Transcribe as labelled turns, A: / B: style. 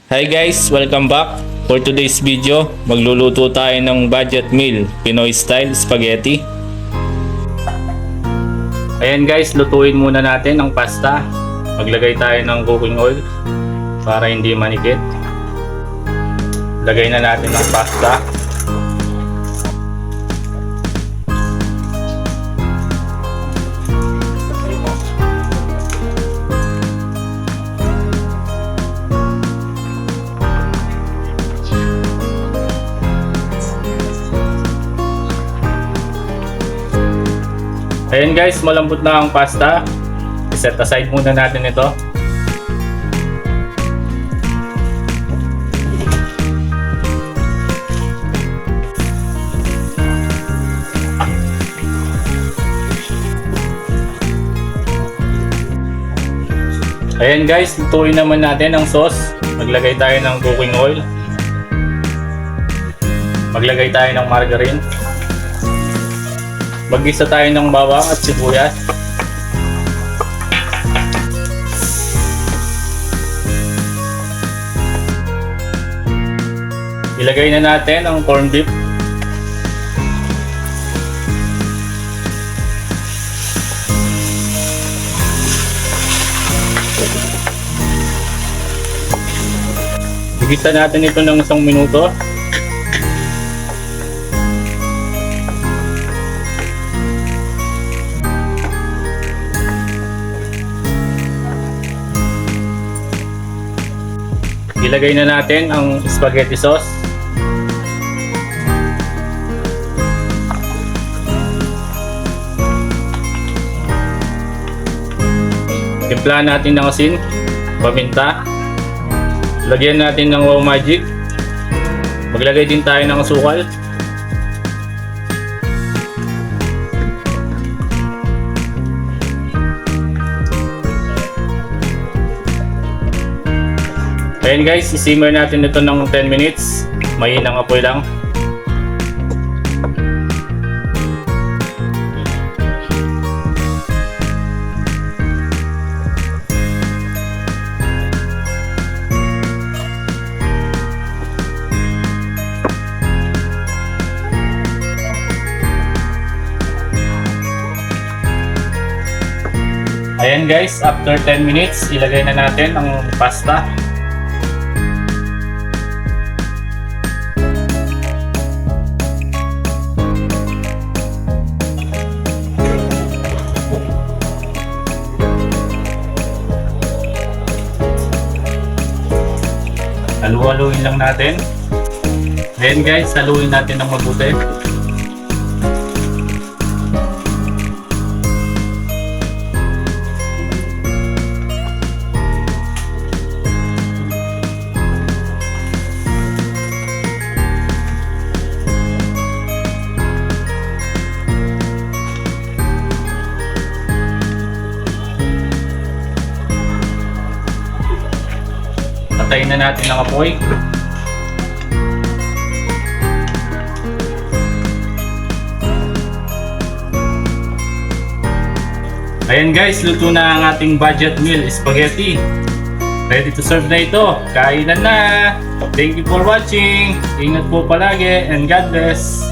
A: Hi guys, welcome back. For today's video, magluluto tayo ng budget meal, Pinoy style spaghetti. Ayan guys, lutuin muna natin ang pasta. Maglagay tayo ng cooking oil para hindi manikit. Lagay na natin ang pasta. Ayan guys, malambot na ang pasta. I-set aside muna natin ito. Ayan guys, lutuin naman natin ang sauce. Maglagay tayo ng cooking oil. Maglagay tayo ng margarine. Mag-isa tayo ng bawang at sibuyas. Ilagay na natin ang corned beef. Igisa natin ito ng 1 minuto. Ilagay na natin ang spaghetti sauce. Timplahan natin ng asin, paminta. Lagyan natin ng wow magic. Maglagay din tayo ng asukal. Ayan guys, isimmer natin ito ng 10 minutes. Mahinang apoy lang. Ayan guys, after 10 minutes, ilagay na natin ang pasta. Halu-haluin lang natin. Then guys, haluin natin ng mabuti. Patayin na natin ang apoy. Ayan guys, luto na ang ating budget meal, spaghetti. Ready to serve na ito. Kainan na! Thank you for watching. Ingat po palagi and God bless.